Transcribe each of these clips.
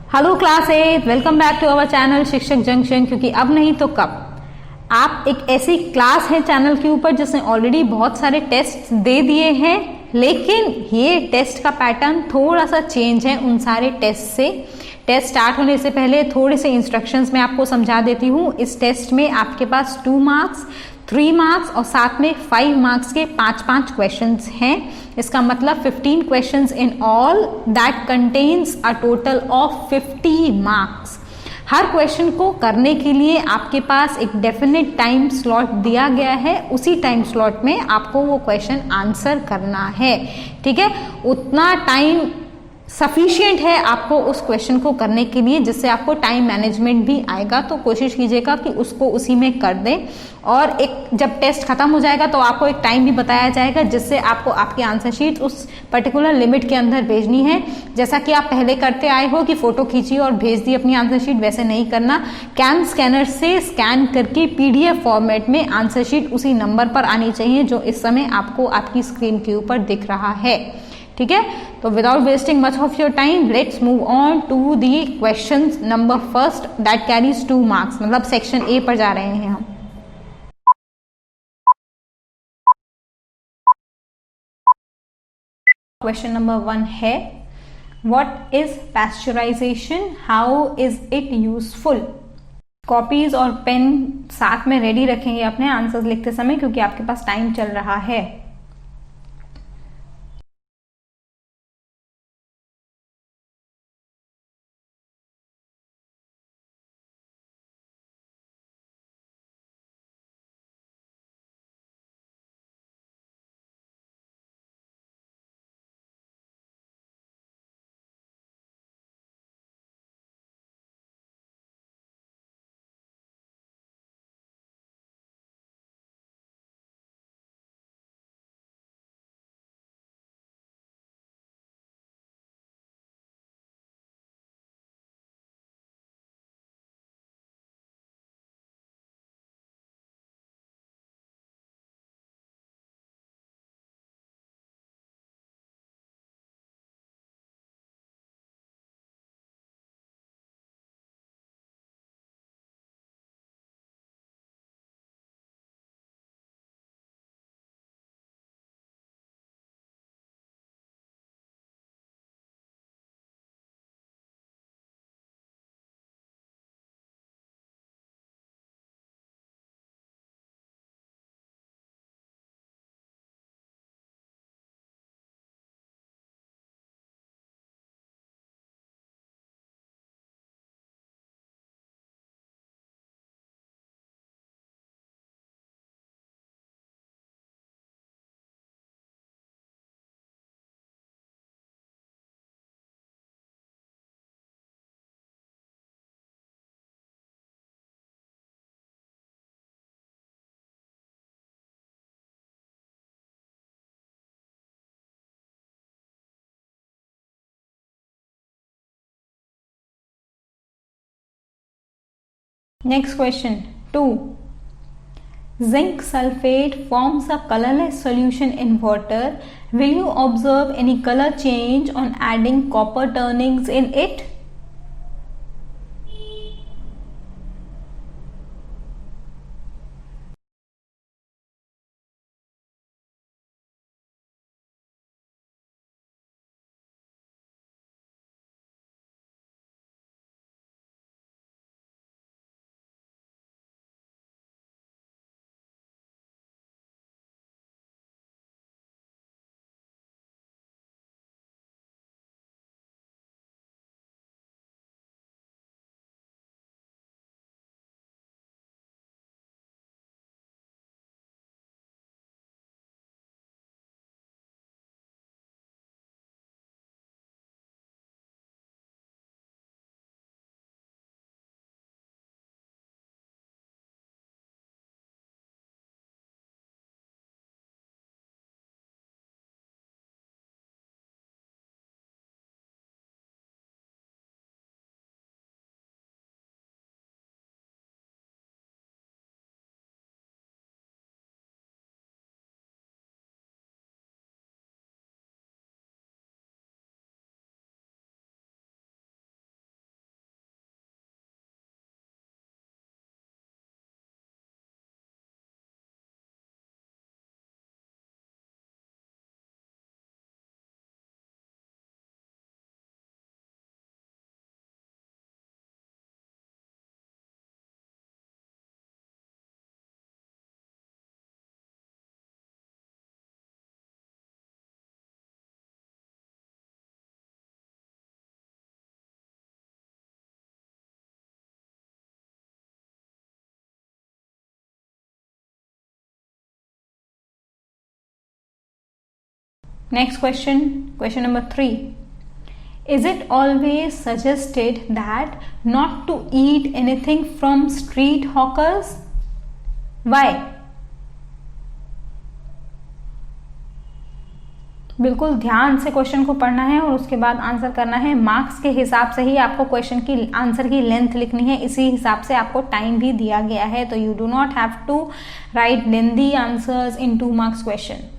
Hello class 8, welcome back to our channel Shikshak junction. क्योंकि अब नहीं तो कब, आप एक ऐसी क्लास है चैनल के ऊपर जिसने ऑलरेडी बहुत सारे टेस्ट दे दिए हैं, लेकिन ये टेस्ट का पैटर्न थोड़ा सा चेंज है उन सारे टेस्ट से। टेस्ट स्टार्ट होने से पहले थोड़े से इंस्ट्रक्शंस मैं आपको समझा देती हूँ। इस टेस्ट में आपके पास 2 मार्क्स, 3 मार्क्स और साथ में 5 मार्क्स के 5-5 क्वेश्चंस हैं। इसका मतलब 15 questions in all, that contains a total of 50 marks. Her question को करने के लिए आपके पास एक डेफिनेट टाइम स्लॉट दिया गया है, उसी टाइम स्लॉट में आपको वो क्वेश्चन आंसर करना है। ठीक है, उतना टाइम सफिशिएंट है आपको उस क्वेश्चन को करने के लिए, जिससे आपको टाइम मैनेजमेंट भी आएगा। तो कोशिश कीजिएगा कि उसको उसी में कर दें। और एक जब टेस्ट खत्म हो जाएगा तो आपको एक टाइम भी बताया जाएगा, जिससे आपको आपकी आंसर शीट उस पर्टिकुलर लिमिट के अंदर भेजनी है। जैसा कि आप पहले करते आए हो कि फोटो खींची और भेज दी अपनी आंसर शीट, वैसे नहीं करना। कैम स्कैनर से स्कैन करके पीडीएफ फॉर्मेट में आंसर शीट उसी नंबर पर आनी चाहिए जो इस समय आपको आपकी स्क्रीन के ऊपर दिख रहा है। ठीक है, तो without wasting much of your time, let's move on to the question number first that carries 2 marks. मतलब सेक्शन ए पर जा रहे हैं हम। क्वेश्चन नंबर 1 है, what is pasteurization, how is it useful. Copies और पेन साथ में रेडी रखेंगे अपने आंसर्स लिखते समय, क्योंकि आपके पास टाइम चल रहा है। Next question 2. Zinc sulfate forms a colorless solution in water. Will you observe any color change on adding copper turnings in it? Next question, question number 3. Is it always suggested that not to eat anything from street hawkers? Why? बिल्कुल ध्यान से question को पढ़ना है और उसके बाद answer करना है। मार्क्स के हिसाब से ही आपको क्वेश्चन की आंसर की लेंथ लिखनी है, इसी हिसाब से आपको टाइम भी दिया गया है। तो you do not have to write lengthy answers in 2 marks question.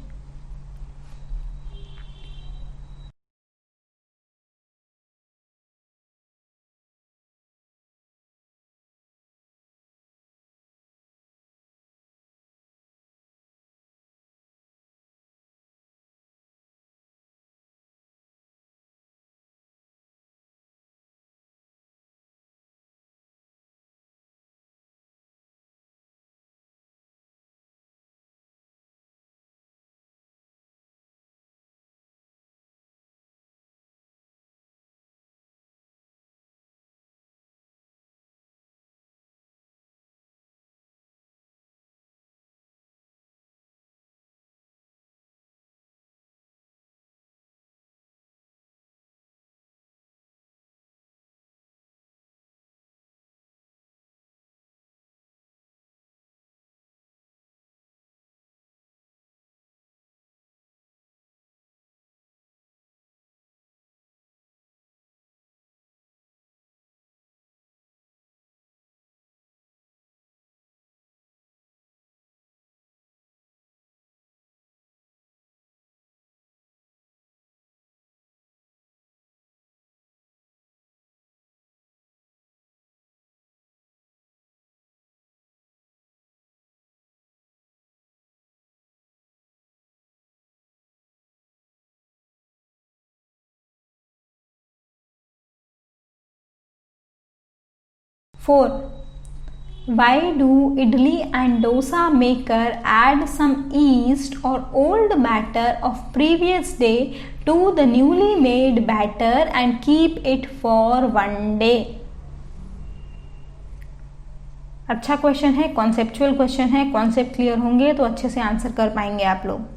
Four. Why do idli and dosa maker add some yeast or old batter of previous day to the newly made batter and keep it for 1 day? अच्छा question है, conceptual question है, concept clear होंगे तो अच्छे से answer कर पाएंगे आप लोग।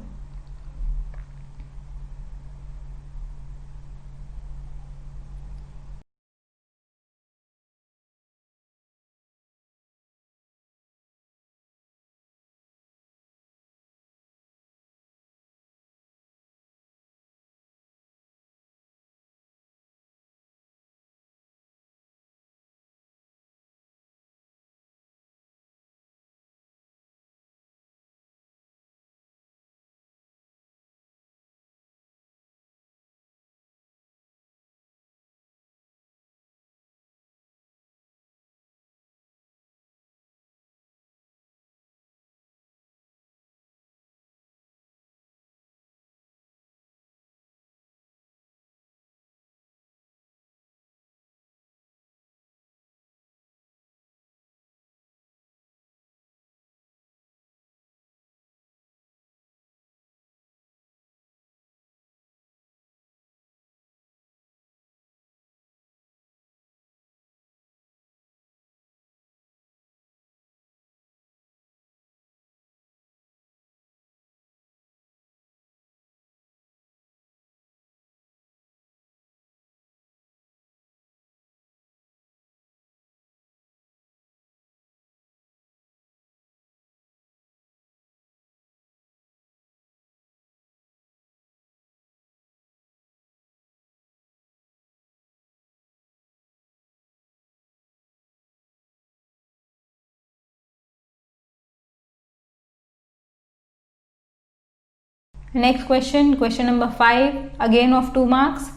Next question, question number 5, again of 2 marks.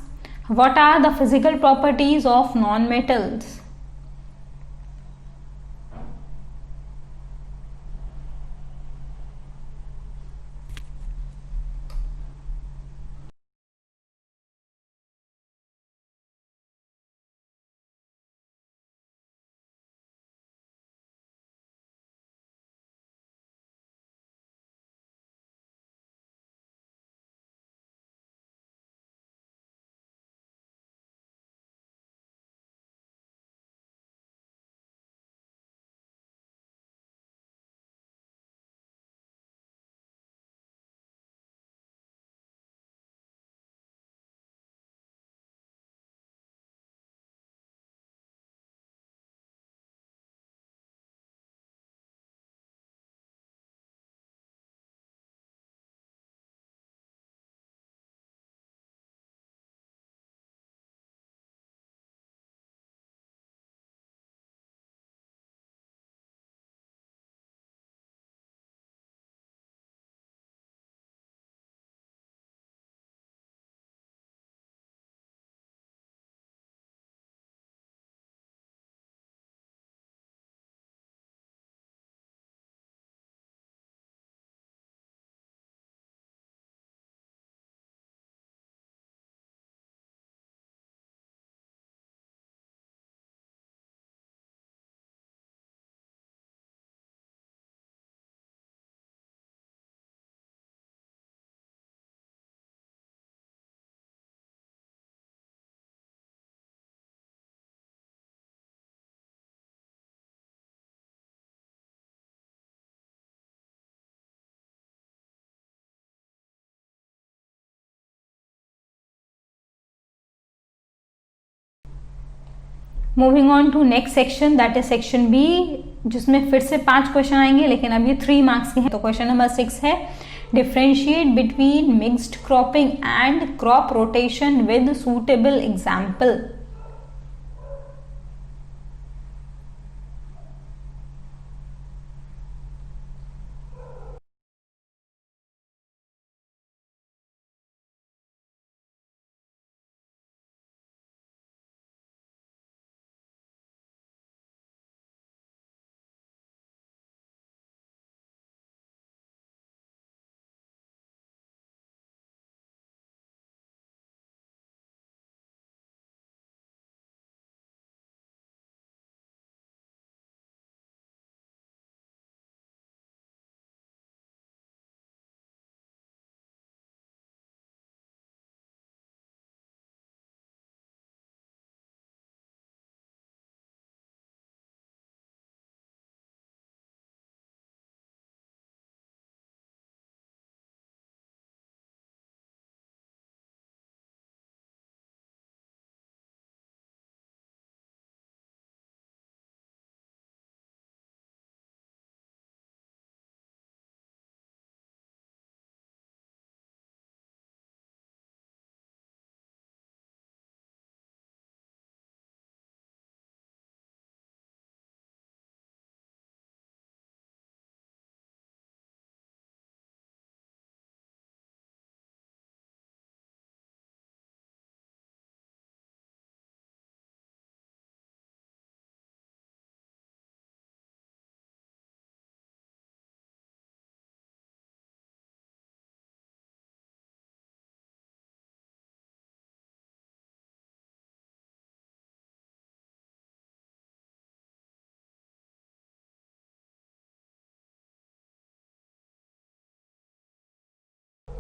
What are the physical properties of non-metals? Moving on to next section, that is section B, जिसमें फिर से 5 क्वेश्चन आएंगे, लेकिन अब ये 3 मार्क्स के हैं। तो क्वेश्चन नंबर 6 है, differentiate between mixed cropping and crop rotation with suitable example.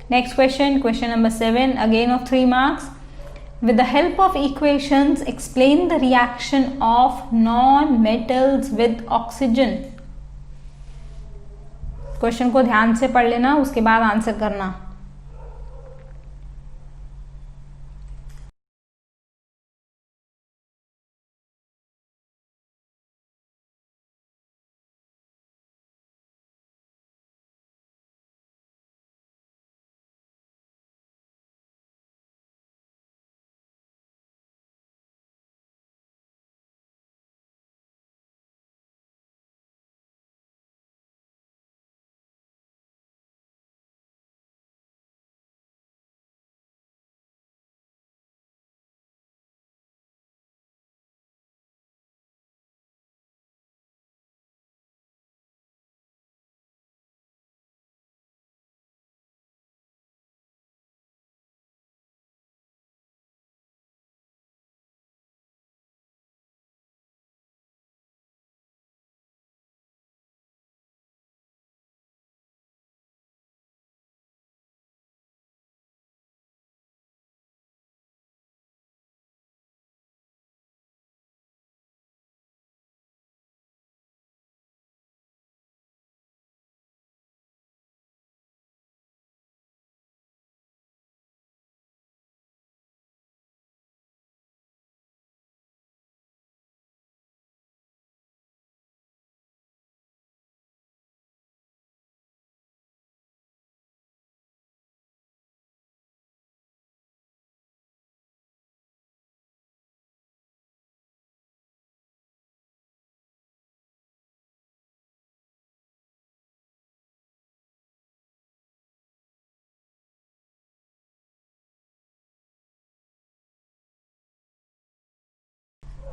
Next question, question number 7, again of 3 marks. With the help of equations, explain the reaction of non-metals with oxygen. Question को ध्यान से पढ़ लेना, उसके बाद answer करना।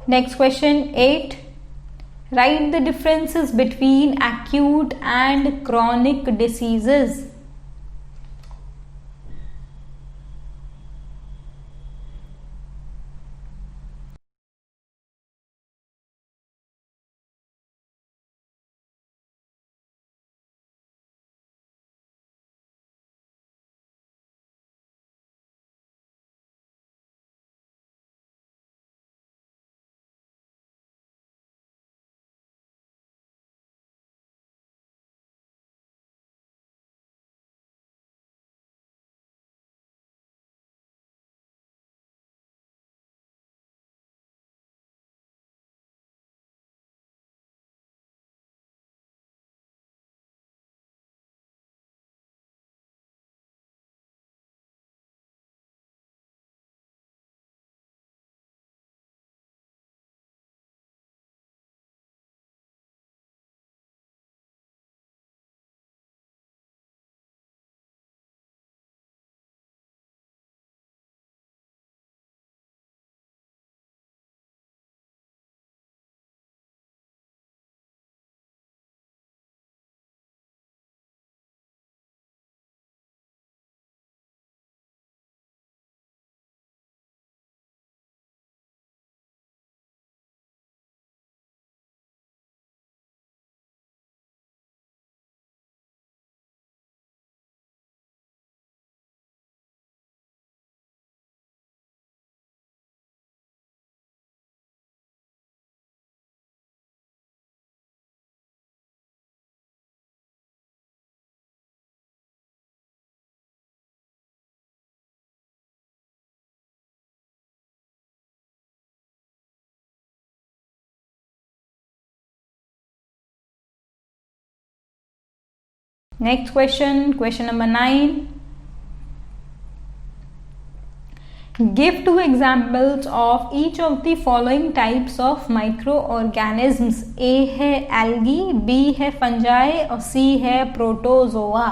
Next question 8. Write the differences between acute and chronic diseases. Next question, question number 9. Give two examples of each of the following types of microorganisms. A है algae, B है fungi और C है protozoa.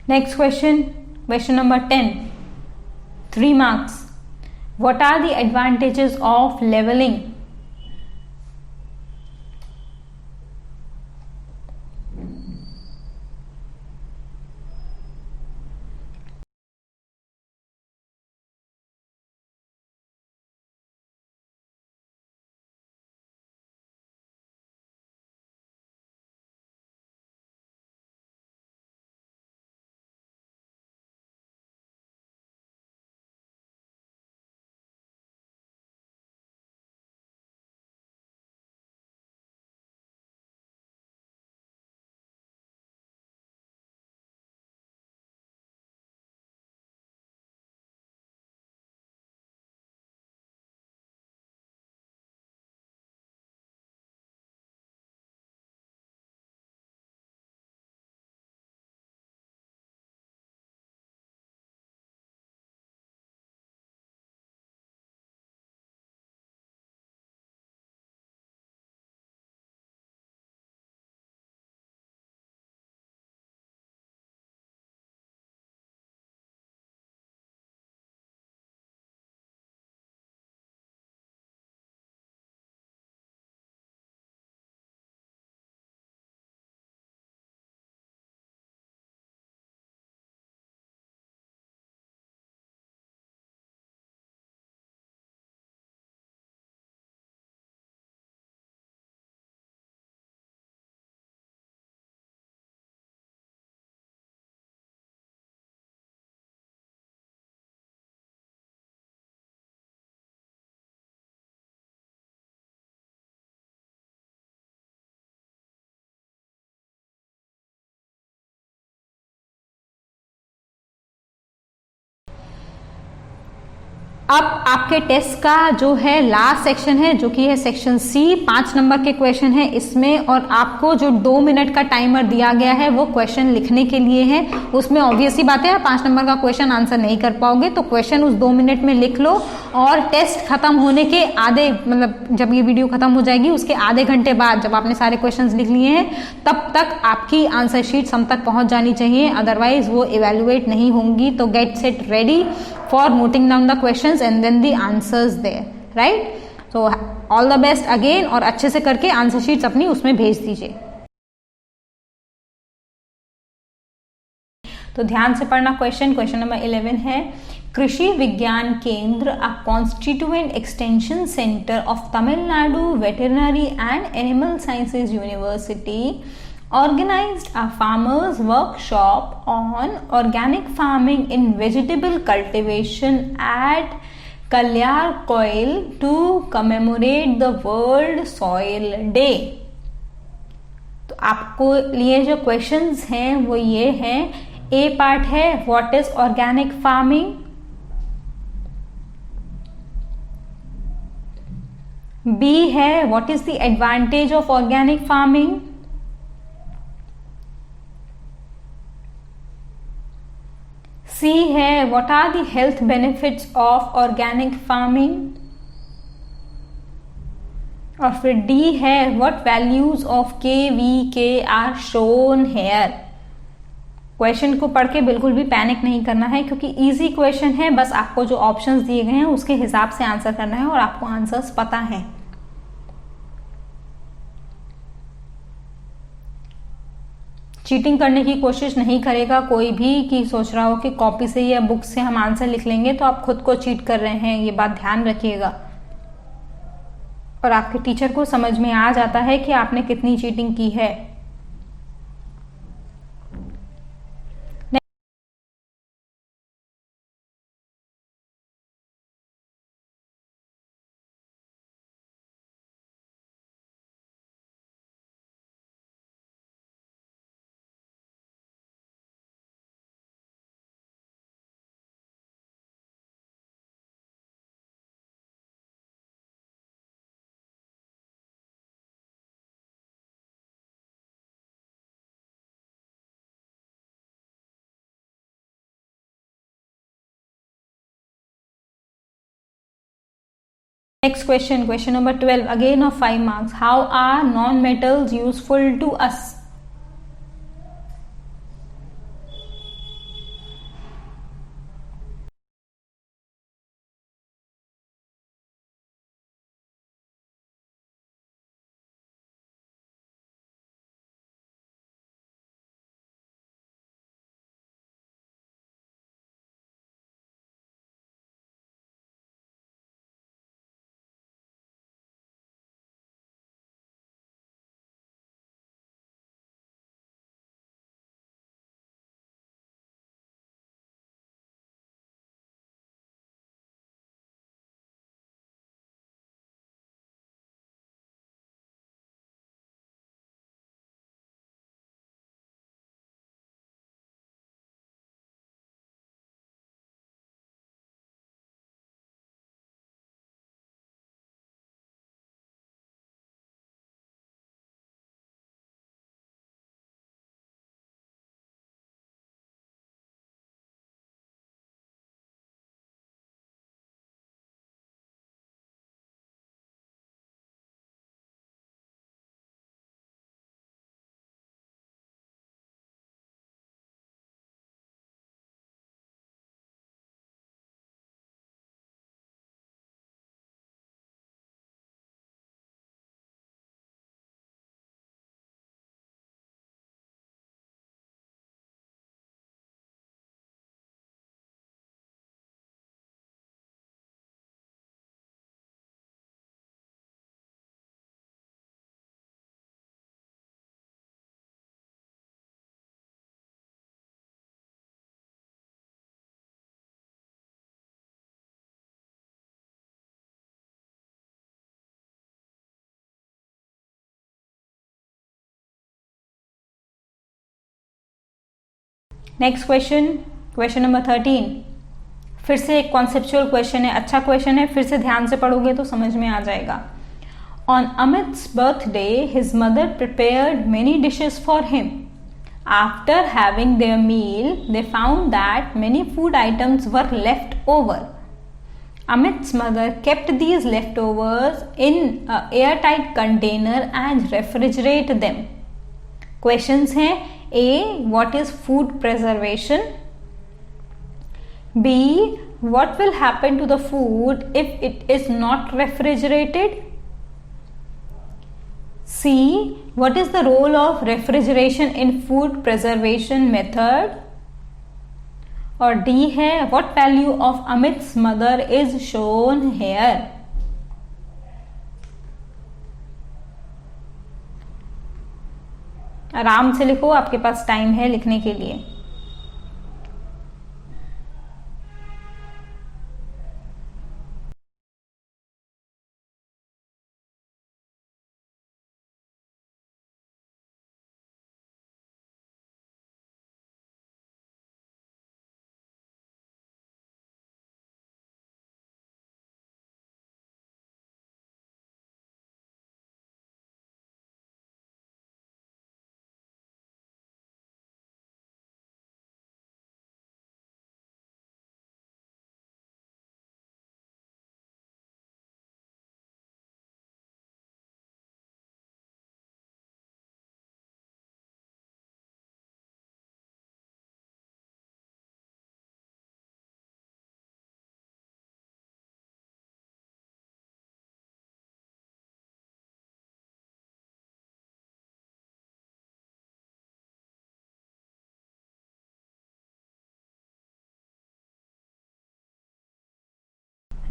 Next question, question number 10. 3 marks. What are the advantages of leveling? अब आपके test का जो है last section है, जो कि है सेक्शन सी, 5 नंबर के क्वेश्चन है इसमें, और आपको जो 2 मिनट का टाइमर दिया गया है वो क्वेश्चन लिखने के लिए है। उसमें ऑब्वियसली बात है 5 नंबर का क्वेश्चन आंसर नहीं कर पाओगे, तो क्वेश्चन उस 2 मिनट में लिख लो, और टेस्ट खत्म होने के आधे, मतलब जब ये वीडियो खत्म हो जाएगी उसके आधे घंटे बाद जब आपने सारे क्वेश्चन लिख लिए हैं तब तक आपकी आंसर शीट हम तक पहुंच जानी चाहिए, अदरवाइज वो इवेल्युएट नहीं होंगी। तो get set ready for noting down the questions and then the answers there, right? So all the best again, और अच्छे से करके आंसर शीट्स अपनी उसमें भेज दीजिए। तो ध्यान से पढ़ना क्वेश्चन नंबर 11 है, कृषि विज्ञान केंद्र, a constituent extension center of Tamil Nadu Veterinary and Animal Sciences University, organized a farmers workshop on organic farming in vegetable cultivation at Kalyarkoil to commemorate the World Soil Day. तो आपको लिए जो questions हैं वो ये हैं, A part है what is organic farming, B है what is the advantage of organic farming, C है what are the health benefits of organic farming, और फिर डी है what values of K V K are shown here. Question को पढ़ के बिल्कुल भी पैनिक नहीं करना है क्योंकि इजी क्वेश्चन है, बस आपको जो ऑप्शंस दिए गए हैं उसके हिसाब से आंसर करना है और आपको आंसर्स पता है। चीटिंग करने की कोशिश नहीं करेगा कोई भी कि सोच रहा हो कि कॉपी से या बुक से हम आंसर लिख लेंगे तो आप खुद को चीट कर रहे हैं, ये बात ध्यान रखिएगा। और आपके टीचर को समझ में आ जाता है कि आपने कितनी चीटिंग की है। Next question, question number 12, again of 5 marks. How are non-metals useful to us? Next question, question number 13, फिर से एक कॉन्सेप्चुअल क्वेश्चन है, अच्छा क्वेश्चन है, फिर से ध्यान से पढ़ोगे तो समझ में आ जाएगा। On Amit's birthday, his mother prepared many dishes for him. After having their meal, they found that many food items were left over. Amit's mother kept these leftovers in an airtight container and refrigerated them. Questions हैं, A. What is food preservation? B. What will happen to the food if it is not refrigerated? C. What is the role of refrigeration in food preservation method? और D है what value of Amit's mother is shown here. आराम से लिखो, आपके पास time है लिखने के लिए।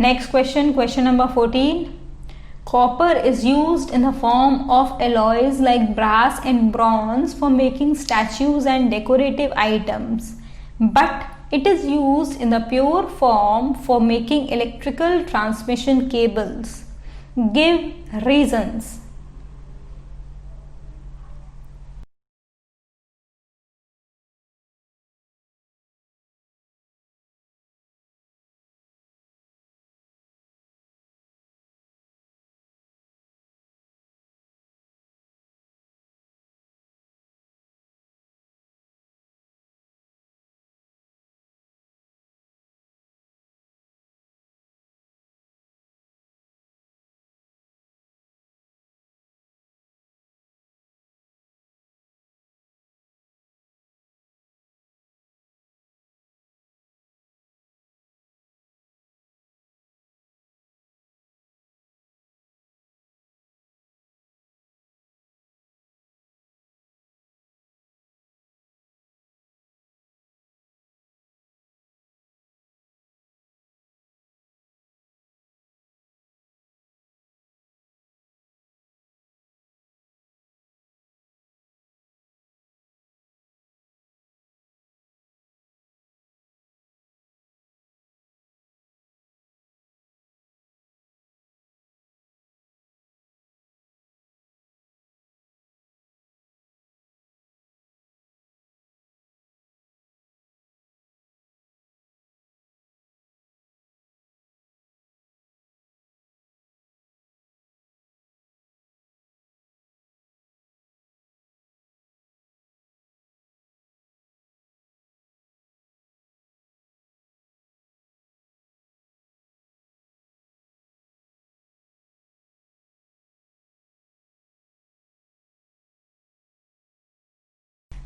Next question, question number 14. Copper is used in the form of alloys like brass and bronze for making statues and decorative items, but it is used in the pure form for making electrical transmission cables. Give reasons.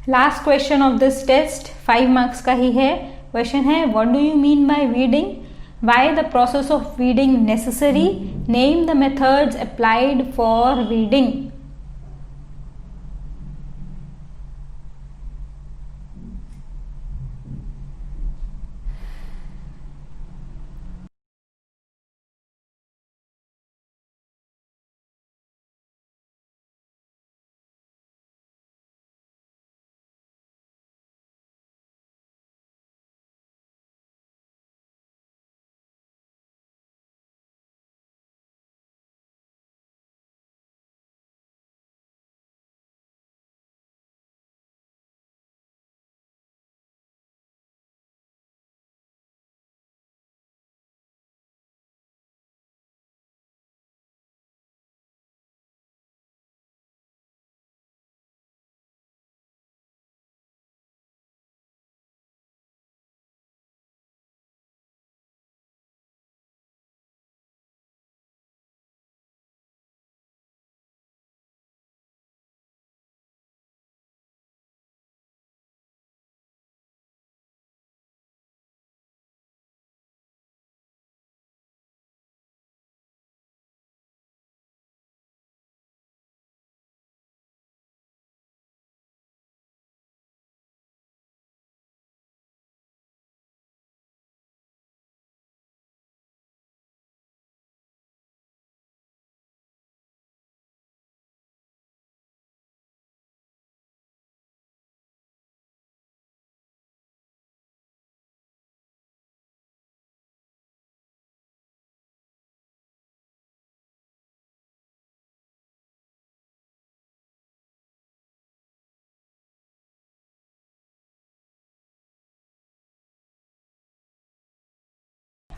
Last question of this test 5 marks का ही है। Question है what do you mean by weeding, why the process of weeding necessary, name the methods applied for weeding.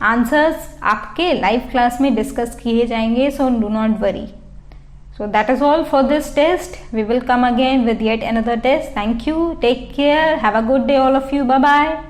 Answers आपके live class में discuss किए जाएंगे, so do not worry. So that is all for this test. We will come again with yet another test. Thank you. Take care. Have a good day all of you. Bye bye.